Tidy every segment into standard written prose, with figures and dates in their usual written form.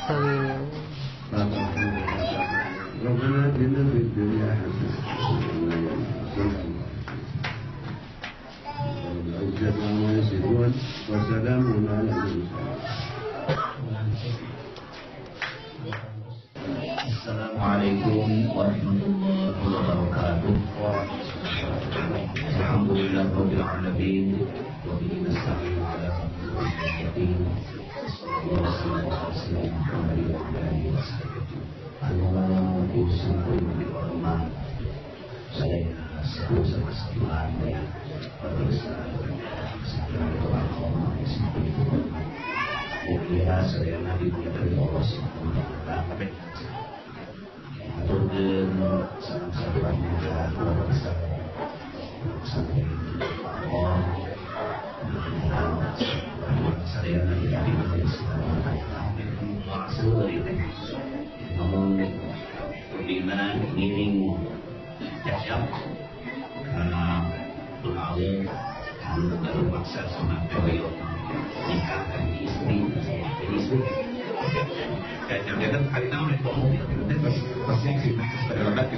Amin. ربنا آتنا في الدنيا حسنة العزة عما يصفون وسلام على المرسلين. Assalamualaikum warahmatullahi wabarakatuh. Alhamdulillahirabbil alamin wa bihi nasta'in ala umuri saya sebut sama ya kira saya nabi dari Allah turun sama-sama sampai Allah saya nabi dari namun pembinaan ngiring jajak karena pengalir baru maksa sama periode nikahkan istri kayak jangan kali tahu nih pasti kita berlebat ke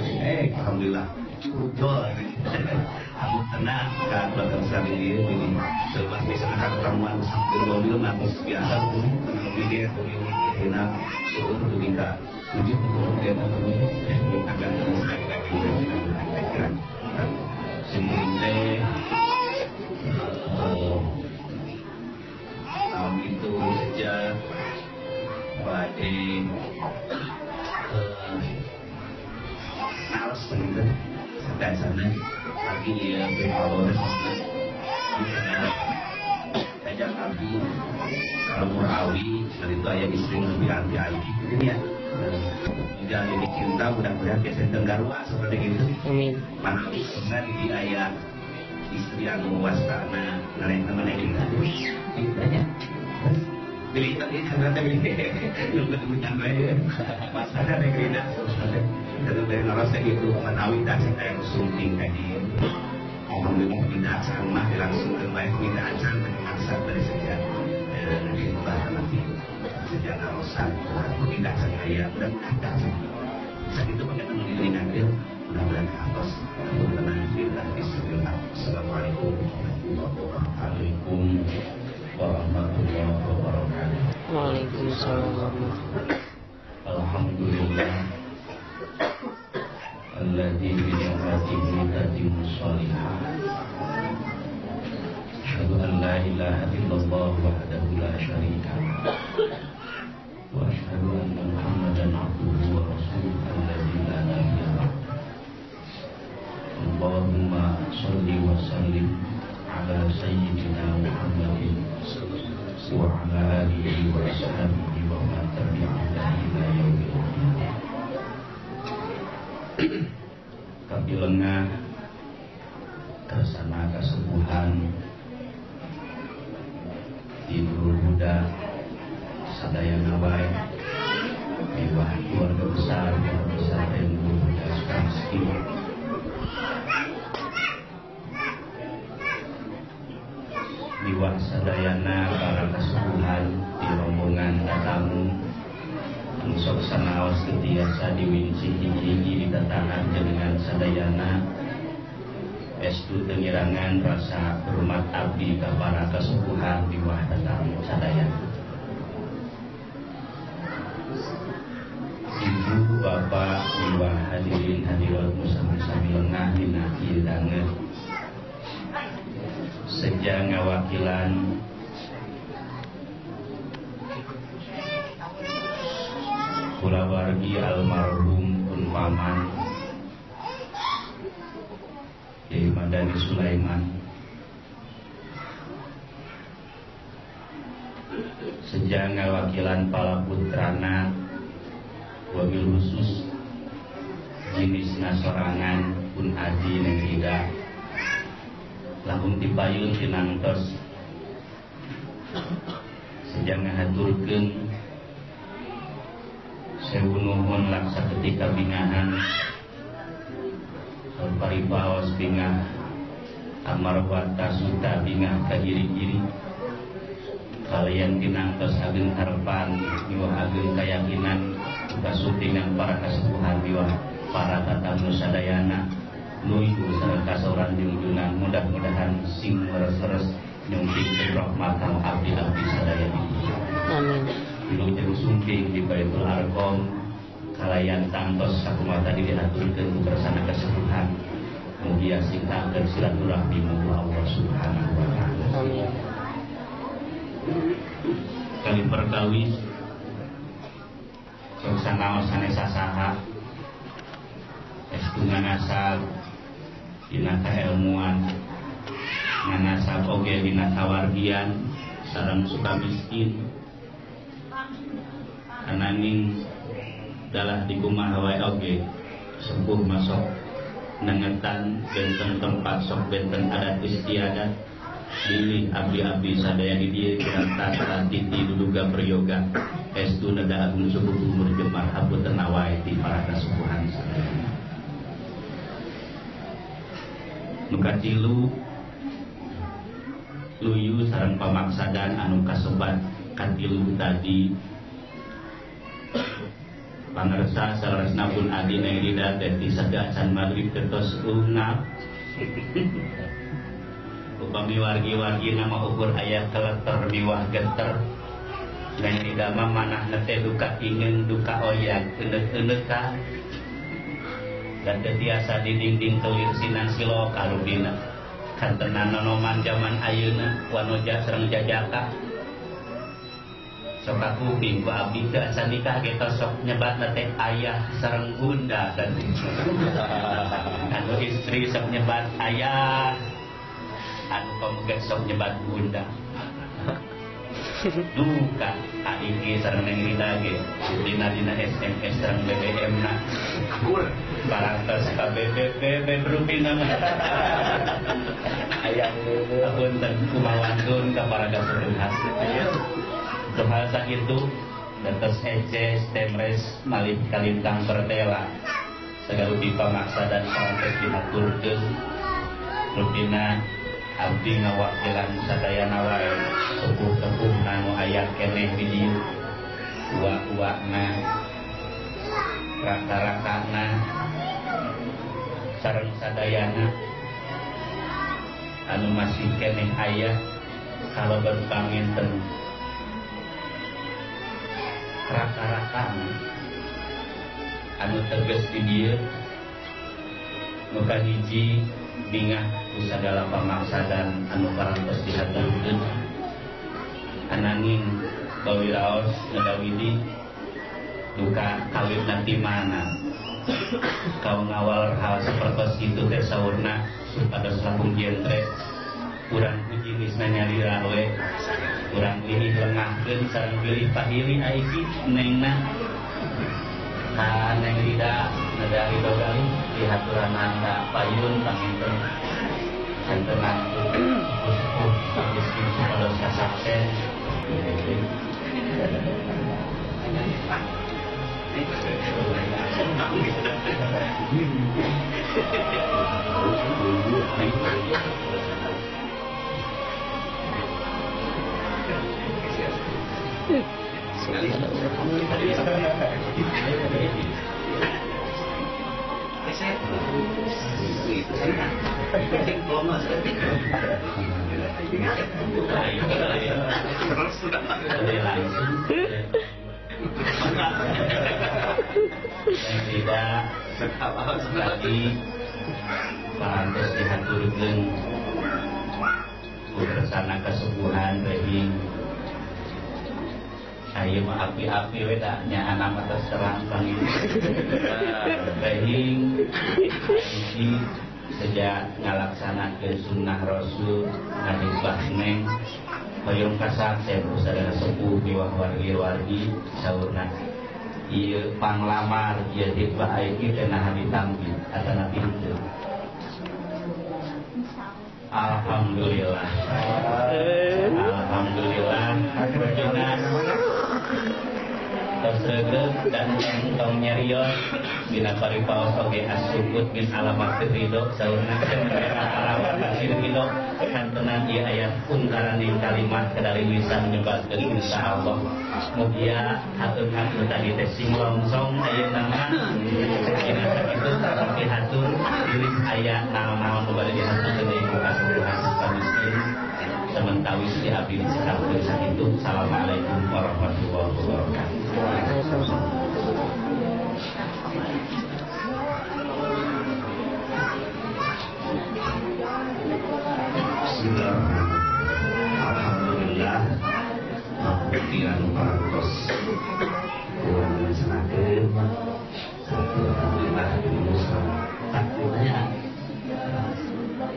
alhamdulillah betul aku tenang kan belakang sekali ini selepas bisa akan ramuan sambil mobil nafas biasa lebih dia enak suruh untuk kita tujuh dia akan sekali lagi sebenarnya tahun itu sejak pada naras begitu sampai sana lagi ya berpawar ajak Nabi kalau Murawi cerita ya istri lebih hati-hati ini ya jangan ini cinta mudah-mudahan biasa tenggarwa seperti itu mana pernah di ayat istri anu wastana ngareng-ngareng ditanya beli tadi karena tadi belum ketemu nyampe masalah ada kerja dan dari narasi itu menawi tak saya sunting tadi alhamdulillah tidak sama langsung terbaik tidak acan dengan dari sejak nanti bahkan nanti sejak narosan tidak saya dan tidak saat itu pakai teman nanti mudah-mudahan atas tenang bismillah. Assalamualaikum warahmatullahi wabarakatuh. Waalaikumsalam. Alhamdulillah alladzi bi ni'matihi tatimmu shalihah. Asyhadu an la ilaha illallah wahdahu la syarika lah. Wa asyhadu anna Muhammadan abduhu wa rasuluhu alladzi la nabiyya ba'dahu. Allahumma shalli wa sallim ala sayyidina Muhammadin wa ala alihi wa sahbihi wa man tabi'ahu ila yaumil qiyamah. Kapilengan tersana kesembuhan tidur muda sadayana wae mewah keluarga besar yang muda sekarang miskin diwah sadayana para kesubuhan di rombongan tatamu anu sok sanaos ketiasa diwinci hiji ditatahan dengan sadayana estu tengirangan rasa hormat abdi ka para kesubuhan diwah tatamu sadayana. Ibu bapak diwah hadirin hadirat musami-sami lengah dina hidangan sejak ngawakilan kulawargi almarhum pun paman Kiai Madani Sulaiman sejak ngawakilan pala putrana wabil khusus jenis nasorangan pun adi nengrida langsung dipayun tinangtos sejak ngahaturkeun sewu nuhun laksa ketika bingahan paribaos bingah amarwata suta bingah ka iri-iri kalian tinangtos ageng harapan miwah ageng keyakinan kasutingan para kasepuhan miwah para tatamu sadayana nuiku sareng kasoran junjunan mudah-mudahan sing leres-leres nyumping rahmatan abdi-abdi sadayana. Amin. Dulu terus sumping di Baitul Arqam kalayan tangtos sakumata diaturkeun kersana kasepuhan mugia singkakeun silaturahmi mugi Allah Subhanahu wa taala. Amin. Kali perkawis sok sanaos sanesa saha estu nganasab dina kailmuan nganasab oge dina kawargian sareng suka miskin ananging dalah di kumaha wae oge sepuh masuk nengetan benten tempat sok benten adat istiadat pilih abdi-abdi sadaya di dieu kirang titi duduga prayoga estu nada agung subuh umur jemar hapunten wae ti para kasubuhan sadaya. Nu katilu luyu sareng pamaksadan anu kasebat katilu tadi pangersa saresna pun adi neurida dari sadacan maghrib kertos lunap upami wargi-wargi nama ukur ayat keleter miwah geter neurida mah manah nete duka ingin duka oyak enek-enek ka dan tetiasa di dinding kelir sinan silo kalubina kantenan nonoman zaman ayeuna wanoja sareng jajaka sok aku minggu abdi ke sanikah kita sok nyebat teh ayah sareng bunda dan anu istri sok nyebat ayah anu pemuda sok nyebat bunda duka aing sareng neng Rida ge dina SMS sareng BBM na barantos ka BBB berupina mah ayah apunten kumawantun ka para kasuruhan bahasa itu datas eces temres malih kalintang pertela segala pipa maksa dan sampai diaturkeun rupina abdi ngawakilan sadayana wae sepuh-sepuh anu aya keneh di dieu uak-uakna raka-rakana sareng sadayana anu masih keneh aya kalaban panginten raka-rakan anu teges di dieu muka hiji bingah usagala pamaksa dan anu parantos dihaturkeun ananging bawiraos ngedawidi duka kawit nanti mana kau ngawal hal seperti itu teh saurna supados langkung jentre urang puji misna nyari rawe urang pilih lengahkeun sareng pilih pahili aiki nengna ka neng Rida nedari dogali dihaturan anda payun panginten sentengan sepuh miskin supados kasaksen tidak tadi pantes dihaturkeun bersana kesubuhan rehing ayeuna mah api-api we da nya anak mah terserang panggil rehing iki sejak ngalaksanakeun sunnah Rasul ngadibah neng hoyong kasaksen sadaya sepuh miwah wargi-wargi saurna ieu panglamar ieu hibah iki teh naha ditampi atana pintu. Alhamdulillah. Alhamdulillah. Benar. Tos sregep dan entong nyarios dina paripaos oge asukut min alamat ridho saurna kemenera parawat kasih ridho kantenan ieu ayat ungkaran di kalimat kedari lisan nyebatkeun insya Allah. Mugia hatur-hatur tadi teh sing longsong ayeuna mah dina sakitu tapi hatur iris aya naon-naon nu bade dihaturkeun deui ku kasubuhan suka miskin sementawis di abdi sahabat sakitu. Assalamualaikum warahmatullahi wabarakatuh. Bismillahirrahmanirrahim. Alhamdulillah. Pikiran parantos kurang melaksanakan. Alhamdulillah takdirnya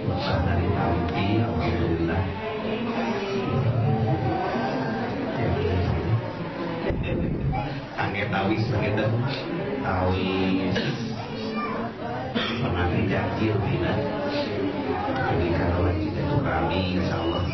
masa dari tauhid. Alhamdulillah. Angge tawis begitu. Tawis pernah dijanji bina. Jadi kalau kita itu kami insya Allah